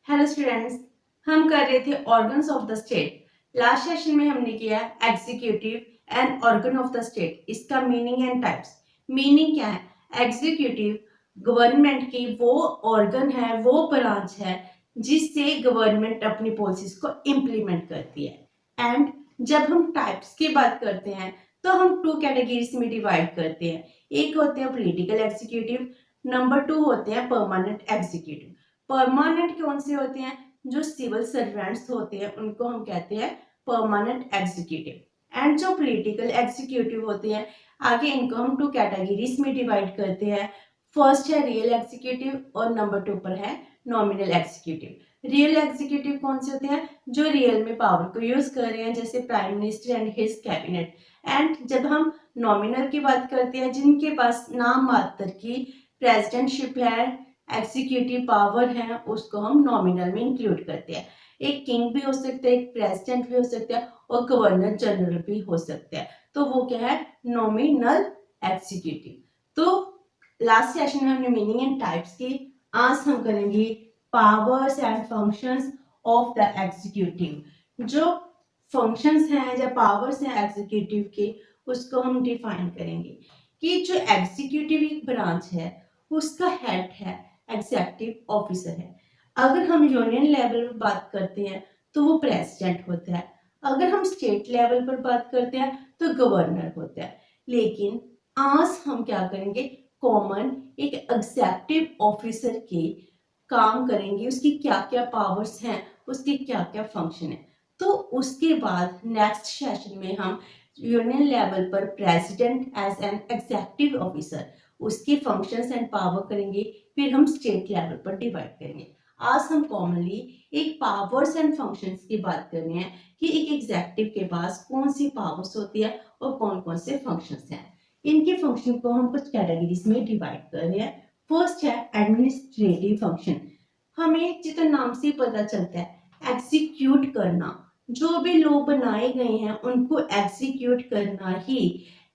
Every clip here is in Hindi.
हेलो स्टूडेंट्स, हम कर रहे थे organs of the state. Last session में हमने किया executive and organ of the state, इसका मीनिंग एंड टाइप्स। मीनिंग क्या है? एग्जीक्यूटिव गवर्नमेंट की वो ऑर्गन है, वो ब्रांच है जिससे गवर्नमेंट अपनी पॉलिसीज को इम्प्लीमेंट करती है। एंड जब हम टाइप्स की बात करते हैं तो हम टू कैटेगरीज में डिवाइड करते हैं। एक होते हैं पॉलिटिकल एग्जीक्यूटिव, नंबर 2 होते हैं परमानेंट एग्जीक्यूटिव। परमानेंट कौन से होते हैं? जो सिविल सर्वेंट्स होते हैं उनको हम कहते हैं परमानेंट एग्जीक्यूटिव। एंड जो पॉलिटिकल एग्जीक्यूटिव होते हैं, आगे इनको हम टू कैटेगरीज में डिवाइड करते हैं। फर्स्ट है रियल एग्जीक्यूटिव और नंबर 2 पर है नॉमिनल एग्जीक्यूटिव। रियल एग्जीक्यूटिव कौन से होते हैं? जो रियल में पावर को यूज कर रहे हैं, जैसे prime minister and his cabinet. And जब हम नॉमिनल की बात करते हैं, जिनके पास नाम मात्र की प्रेसिडेंटशिप है, एग्जीक्यूटिव पावर है, उसको हम नॉमिनल में इंक्लूड करते हैं। एक किंग भी हो सकता है, एक प्रेसिडेंट भी हो सकता है और गवर्नर जनरल भी हो सकता है। तो वो क्या है? Nominal executive. तो लास्ट सेशन में हमने मीनिंग एंड टाइप्स की। आज हम करेंगे powers and functions of the executive. जो फंक्शंस हैं या पावर्स हैं एग्जीक्यूटिव के, उसको हम डिफाइन करेंगे कि जो एग्जीक्यूटिव एक ब्रांच है उसका हेड है एग्जीक्यूटिव ऑफिसर है। अगर हम यूनियन लेवल पर बात करते हैं तो वो प्रेसिडेंट होता है। अगर हम स्टेट लेवल पर बात करते हैं तो गवर्नर होता है। लेकिन आज हम क्या करेंगे? कॉमन एक एग्जीक्यूटिव ऑफिसर के काम करेंगे, उसकी क्या क्या पावर्स हैं, उसके क्या क्या फंक्शन है। तो उसके बाद नेक्स्ट सेशन में हम यूनियन लेवल पर president as an executive officer, उसके फंक्शंस एंड पावर करेंगे। फिर हम स्टेट लेवल पर डिवाइड करेंगे। आज हम कॉमनली एक पावर्स एंड फंक्शंस की बात कर रहे हैं कि एक एग्जीक्यूटिव के पास कौन सी पावर्स होती है और कौन कौन से फंक्शंस हैं। इनके फंक्शन को हम कुछ कैटेगरीज में डिवाइड कर रहे हैं। फर्स्ट है एडमिनिस्ट्रेटिव फंक्शन। हमें जितना नाम से पता चलता है, एग्जीक्यूट करना। जो भी लॉ बनाए गए हैं उनको एग्जीक्यूट करना ही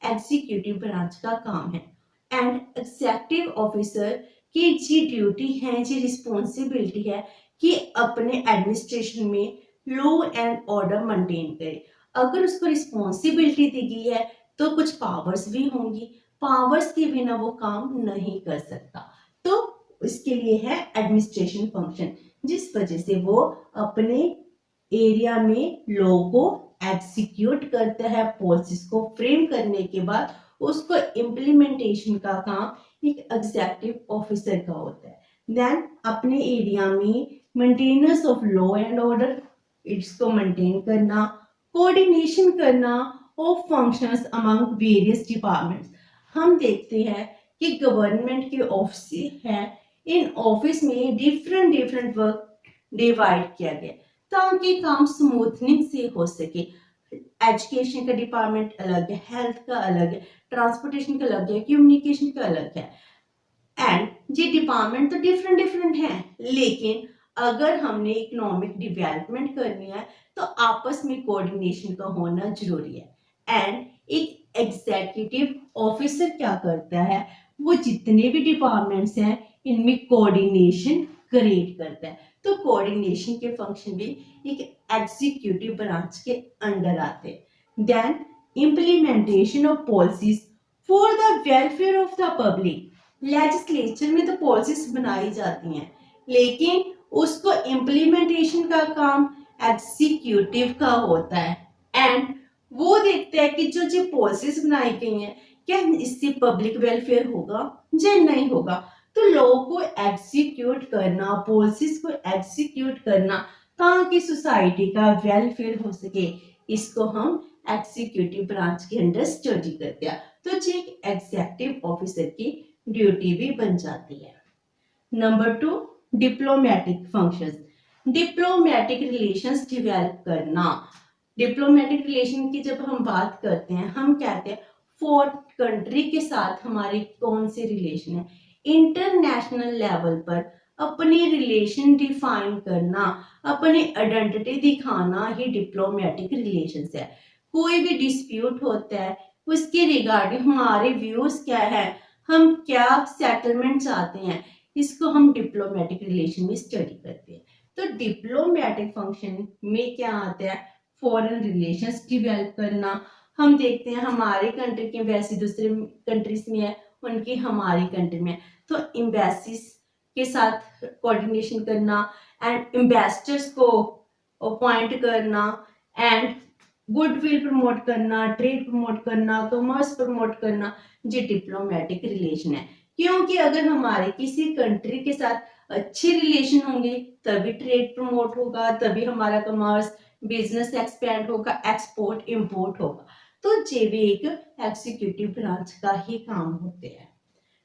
एग्जीक्यूटिव ब्रांच का काम है। एंड एग्जीक्यूटिव ऑफिसर की जी ड्यूटी है, जी रिस्पॉन्सिबिलिटी है कि अपने एडमिनिस्ट्रेशन में लॉ एंड ऑर्डर मेंटेन करे। अगर उसको रिस्पॉन्सिबिलिटी दी गई है तो कुछ पावर्स भी होंगी, पावर्स के बिना वो काम नहीं कर सकता। तो इसके लिए है एडमिनिस्ट्रेशन फंक्शन, जिस वजह से वो अपने एरिया में लॉ को एग्जीक्यूट करता है। पॉलिसीज को फ्रेम करने के बाद उसको इम्प्लीमेंटेशन का काम एक एग्जीक्यूटिव ऑफिसर का होता है। देन अपने एरिया में maintenance of law and order, इसको मेंटेन करना, कोऑर्डिनेशन करना of functions among various departments. हम देखते हैं कि गवर्नमेंट के ऑफिस है, इन ऑफिस में डिफरेंट डिफरेंट वर्क डिवाइड किया गया ताकि काम स्मूथनिंग से हो सके। एजुकेशन का डिपार्टमेंट अलग है, हेल्थ का अलग है, ट्रांसपोर्टेशन का अलग है, कम्युनिकेशन का अलग है। एंड ये डिपार्टमेंट तो डिफरेंट डिफरेंट हैं, लेकिन अगर हमने इकोनॉमिक डेवलपमेंट करनी है तो आपस में कोऑर्डिनेशन का होना जरूरी है। एंड एक एग्जीक्यूटिव ऑफिसर क्या करता है? वो जितने भी डिपार्टमेंट्स हैं इनमें कोऑर्डिनेशन क्रिएट करता है। तो कोऑर्डिनेशन के फंक्शन भी एक एग्जीक्यूटिव ब्रांच के अंडर आते हैं। Then implementation of policies for the welfare of the public. Legislature में तो पॉलिसीज बनाई जाती हैं, लेकिन उसको इम्प्लीमेंटेशन का काम एग्जीक्यूटिव का होता है। एंड वो देखता है कि जो पॉलिसीज बनाई गई हैं, क्या इससे पब्लिक वेलफेयर होगा या नहीं होगा। तो लॉ को एग्जीक्यूट करना, पॉलिसीज को एग्जीक्यूट करना ताकि सोसाइटी का वेलफेयर हो सके, इसको हम एग्जीक्यूटिव ब्रांच के अंडर स्टडी करते हैं। तो ये एक एग्जीक्यूटिव ऑफिसर की ड्यूटी भी बन जाती है। Number 2, diplomatic functions. Diplomatic relations develop करना। डिप्लोमेटिक रिलेशन की जब हम बात करते हैं, हम कहते हैं फोर्थ कंट्री के साथ हमारे कौन से रिलेशन है। इंटरनेशनल लेवल पर अपनी रिलेशन डिफाइन करना, अपनी आइडेंटिटी दिखाना ही डिप्लोमेटिक रिलेशंस है। कोई भी डिस्प्यूट होता है उसके रिगार्डिंग हमारे व्यूज क्या है, हम क्या सेटलमेंट चाहते हैं, इसको हम डिप्लोमेटिक रिलेशन में स्टडी करते हैं। तो डिप्लोमेटिक फंक्शन में क्या आता है, फॉरेन रिलेशंस डेवलप करना। हम देखते हैं हमारे कंट्री की एम्बेसी दूसरे कंट्रीज में है, उनकी हमारी कंट्री में है, तो एम्बेसीज के साथ कोऑर्डिनेशन करना एंड एम्बेसडर्स को अपॉइंट करना एंड गुडविल प्रमोट करना, ट्रेड प्रमोट करना, कॉमर्स प्रमोट करना, ये डिप्लोमेटिक रिलेशन है। क्योंकि अगर हमारे किसी कंट्री के साथ अच्छे रिलेशन होंगे तभी ट्रेड प्रमोट होगा, तभी हमारा कॉमर्स बिजनेस एक्सपेंड होगा, एक्सपोर्ट इंपोर्ट होगा। तो ये भी एक एग्जीक्यूटिव ब्रांच का ही काम होते हैं।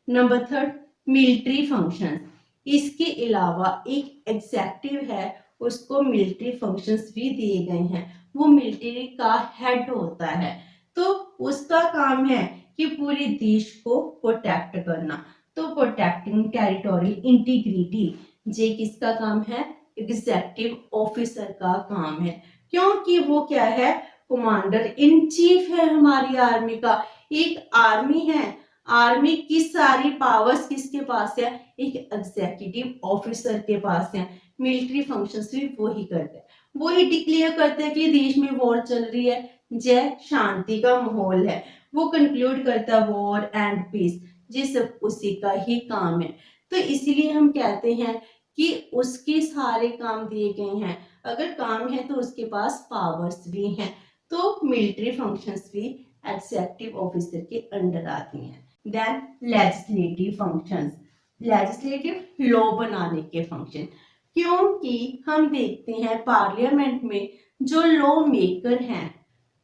Number third, military function. इसके अलावा एक एग्जेक्टिव है, उसको मिलिट्री फंक्शंस भी दिए गए हैं। वो मिलिट्री का हेड होता है, तो उसका काम है कि पूरे देश को प्रोटेक्ट करना। तो प्रोटेक्टिंग टेरिटोरियल इंटीग्रिटी ये किसका काम है, एग्जीक्यूटिव ऑफिसर का काम है। क्योंकि वो क्या है, कमांडर इन चीफ है हमारी आर्मी का। एक आर्मी है, आर्मी की सारी पावर्स किसके पास है, एक एग्जीक्यूटिव ऑफिसर के पास है। मिलिट्री फंक्शंस भी वो ही करते हैं, वो ही डिक्लेयर करते हैं कि देश में वॉर चल रही है, जय शांति का माहौल है, वो कंक्लूड करता है वॉर एंड पीस, ये सब उसी का ही काम है। तो इसीलिए हम कहते हैं कि उसके सारे काम दिए गए हैं। अगर काम है तो उसके पास पावर्स भी हैं। तो मिलिट्री फंक्शंस भी एग्जीक्यूटिव ऑफिसर के अंडर आती हैं। Then legislative functions, legislative law बनाने के फंक्शन। क्योंकि हम देखते हैं पार्लियामेंट में जो लॉ मेकर हैं,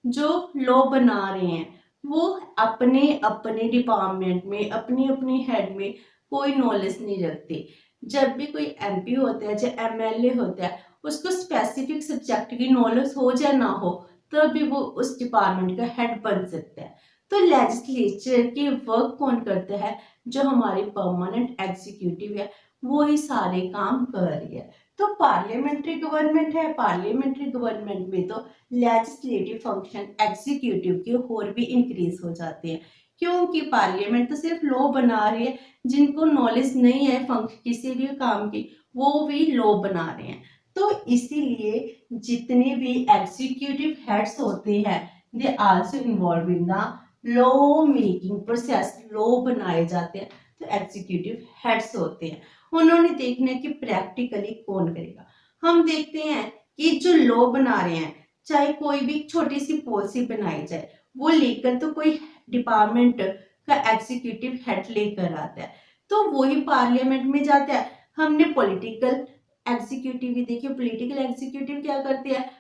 जो लॉ बना रहे हैं, वो अपने अपने डिपार्टमेंट में, अपने अपने हेड में कोई नॉलेज नहीं रखते। जब भी कोई एमपी होता है या एमएलए होता है, उसको स्पेसिफिक सब्जेक्ट की नॉलेज हो या ना हो, तभी वो उस डिपार्टमेंट का हेड बन सकता है। तो लेजिस्लेचर के वर्क कौन करता है, जो हमारी परमानेंट एग्जीक्यूटिव है, वो ही सारे काम कर रही है। तो पार्लियामेंट्री गवर्नमेंट है, पार्लियामेंट्री गवर्नमेंट में तो लेजिस्लेटिव फंक्शन एग्जीक्यूटिव के और भी इंक्रीज हो जाते हैं। क्योंकि पार्लियामेंट तो सिर्फ लॉ बना रही है, जिनको नॉलेज नहीं है किसी भी काम की, वो भी लॉ बना रहे हैं। तो इसीलिए जितने भी एग्जीक्यूटिव हेड्स होते हैं, they also involve in the law making process, law बनाए जाते हैं। तो एग्जीक्यूटिव हेड्स होते हैं, उन्होंने देखना है कि प्रैक्टिकली कौन करेगा। हम देखते हैं कि जो लॉ बना रहे हैं, चाहे कोई भी छोटी सी पॉलिसी बनाई जाए, वो लेकर तो कोई डिपार्टमेंट का एग्जीक्यूटिव हेड लेकर आता है, तो वही पार्लियामेंट में जाता है। हमने पॉलिटिकल एग्जीक्यूटिव भी देखे, पॉलिटिकल एग्जीक्यूटिव क्या करते हैं,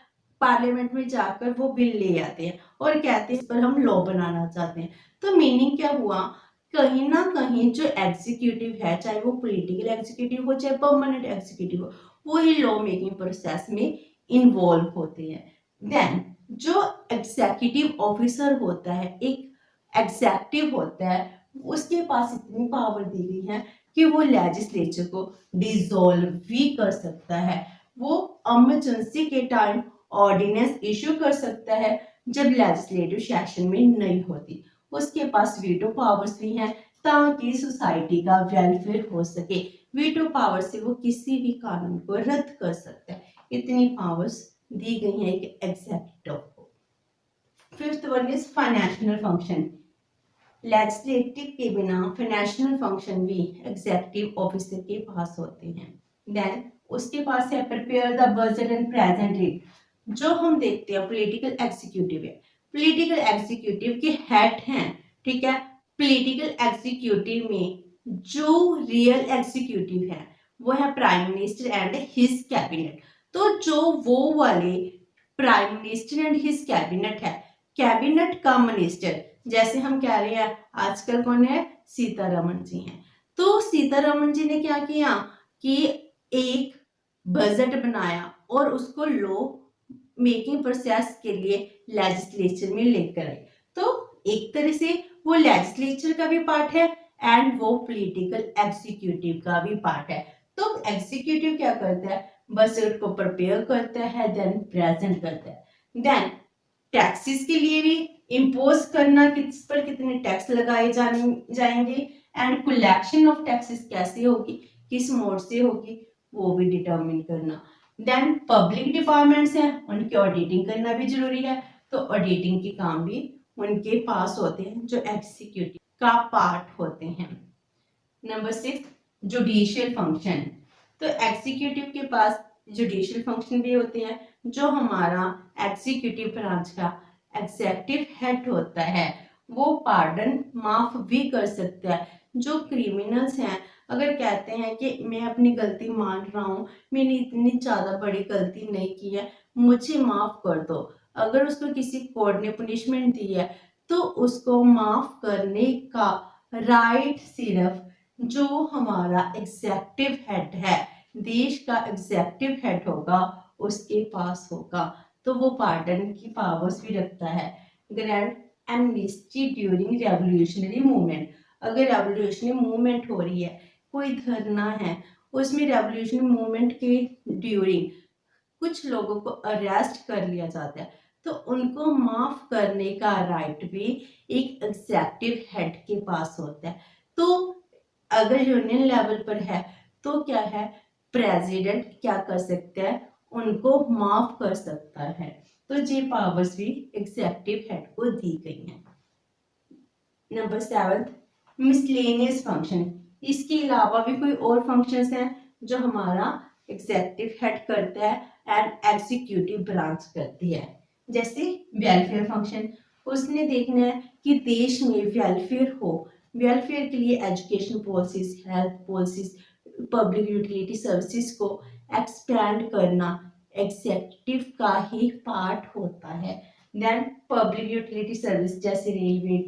पार्लियामेंट में जाकर वो बिल ले आते हैं और कहते हैं इस पर हम लॉ बनाना चाहते हैं। तो मीनिंग क्या हुआ, कहीं ना कहीं जो एग्जीक्यूटिव है, चाहे वो पॉलिटिकल एग्जीक्यूटिव हो चाहे परमानेंट एग्जीक्यूटिव हो, वो ही लॉ मेकिंग प्रोसेस में इन्वॉल्व होते हैं। देन जो एग्जीक्यूटिव ऑफिसर होता है, एक एग्जेक्टिव होता है, उसके पास इतनी पावर दी गई है कि वो लेजिस्लेचर को डिसॉल्व भी कर सकता है। वो इमरजेंसी के टाइम ऑर्डिनेंस इशू कर सकता है जब लेजिस्लेटिव सेशन में नहीं होती। उसके पास वीटो पावर्स भी हैं ताकि सोसाइटी का वेलफेयर हो सके। वीटो पावर से वो किसी भी कानून को रद्द कर सकता है। इतनी पावर्स दी गई हैं एक एग्जीक्यूटिव को। Fifth one is financial function. Legislative के बिना फाइनेंशियल फंक्शन भी एग्जीक्यूटिव ऑफिसर के पास होते हैं। देन उसके पास है prepare the budget and present it. जो हम देखते हैं पॉलिटिकल एग्जीक्यूटिव है, पॉलिटिकल एग्जीक्यूटिव के हेड हैं, ठीक है। पॉलिटिकल एग्जीक्यूटिव में जो रियल एग्जीक्यूटिव है वो है prime minister and his cabinet. तो जो वो वाले prime minister and his cabinet है, कैबिनेट का मिनिस्टर, जैसे हम कह रहे हैं आजकल कौन है, सीतारमण जी हैं। तो सीतारमण जी ने क्या किया कि एक बजट बनाया और उसको लॉ मेकिंग प्रोसेस के लिए लेजिस्लेचर में लेकर आए। तो एक तरह से वो लेजिस्लेचर का भी पार्ट है एंड वो पॉलिटिकल एग्जीक्यूटिव का भी पार्ट है। तो एग्जीक्यूटिव क्या करता है, बजट को प्रिपेयर करता है, देन प्रेजेंट करता है, देन टैक्सेस के लिए भी इम्पोज करना, किस पर कितने टैक्स लगाए जाएंगे एंड कलेक्शन ऑफ टैक्सेस कैसे होगी, किस मोड से होगी, वो भी डिटरमिन करना। देन पब्लिक डिपार्टमेंट्स हैं, उनकी ऑडिटिंग करना भी जरूरी है, तो ऑडिटिंग के काम भी उनके पास होते हैं जो एग्जीक्यूटिव का पार्ट होते हैं। Number 6, judicial function. तो एग्जीक्यूटिव के पास जुडिशियल फंक्शन भी होते हैं। जो हमारा एग्जीक्यूटिव ब्रांच का एग्जेक्टिव हेड होता है वो पार्डन माफ भी कर सकता है। जो क्रिमिनल्स हैं अगर कहते हैं कि मैं अपनी गलती मान रहा हूँ, मैंने इतनी ज़्यादा बड़ी गलती नहीं की है, मुझे माफ कर दो, अगर उसको किसी कोर्ट ने पनिशमेंट दी है तो उसको माफ करने का राइट सिर्फ जो हमारा एग्जेक्टिव हेड है, देश का एग्जेक्टिव हेड होगा उसके पास होगा, तो वो पार्डन की पावर्स भी रखता है। Grand amnesty during revolutionary movement. अगर रेवोल्यूशनरी मूवमेंट हो रही है, कोई धरना है, उसमें रेवोल्यूशनरी मूवमेंट के ड्यूरिंग कुछ लोगों को अरेस्ट कर लिया जाता है, तो उनको माफ करने का राइट भी एक एग्जेक्टिव हेड के पास होता है। तो अगर यूनियन लेवल पर है तो क्या है, प्रेसिडेंट क्या कर सकता है, उनको माफ कर सकता है। तो ये पावर्स भी एग्जेक्टिव हेड को दी गई हैं। Number 7, miscellaneous function. इसके अलावा भी कोई और फंक्शंस हैं जो हमारा एग्जेक्टिव हेड करता है एंड एग्जीक्यूटिव ब्रांच करती है। जैसे वेलफेयर फंक्शन, उसने देखना है कि देश में वेलफेयर हो, वेलफेयर के लिए education policies, health policies, public utility services को एक्सपैंड करना एग्जेक्टिव का ही पार्ट होता है। देन पब्लिक यूटिलिटी सर्विस जैसे रेलवे,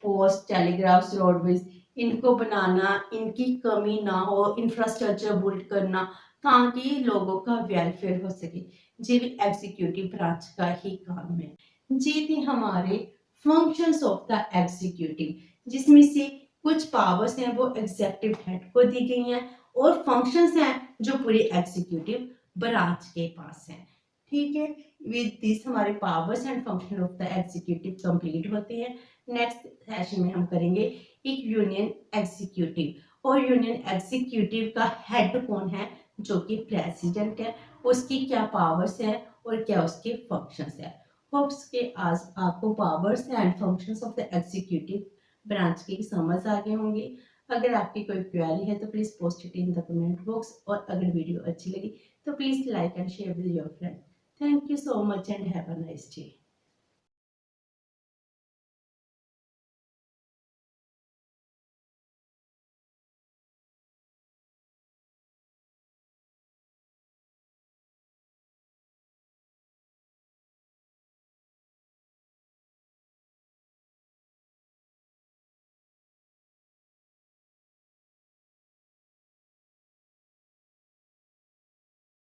पोस्ट, टेलीग्राफ्स, रोडवेज, इनको बनाना, इनकी कमी ना हो, इंफ्रास्ट्रक्चर बिल्ड करना ताकि लोगों का वेलफेयर हो सके, ये भी एग्जीक्यूटिव ब्रांच का ही काम है। ये थी हमारे फंक्शंस ऑफ द एग्जीक्यूटिव, जिसमें से कुछ पावर्स हैं वो एग्जेक्टिव हेड को दी गई हैं और फंक्शंस हैं जो पूरी एग्जीक्यूटिव ब्रांच के पास हैं। ठीक है, विद दिस हमारे powers and function of the executive complete होते हैं। नेक्स्ट सेशन में हम करेंगे एक यूनियन एग्जीक्यूटिव, और यूनियन एग्जीक्यूटिव का हेड कौन है, जो कि प्रेसिडेंट है, उसकी क्या पावर्स है और क्या उसके फंक्शंस है। होप्स के आज आपको powers and functions of the executive branch की समझ आ गए होंगे। अगर आपकी कोई क्वेरी है तो please post it in the comment box, और अगर वीडियो अच्छी लगी तो please like and share with your friend. Thank you so much and have a nice day.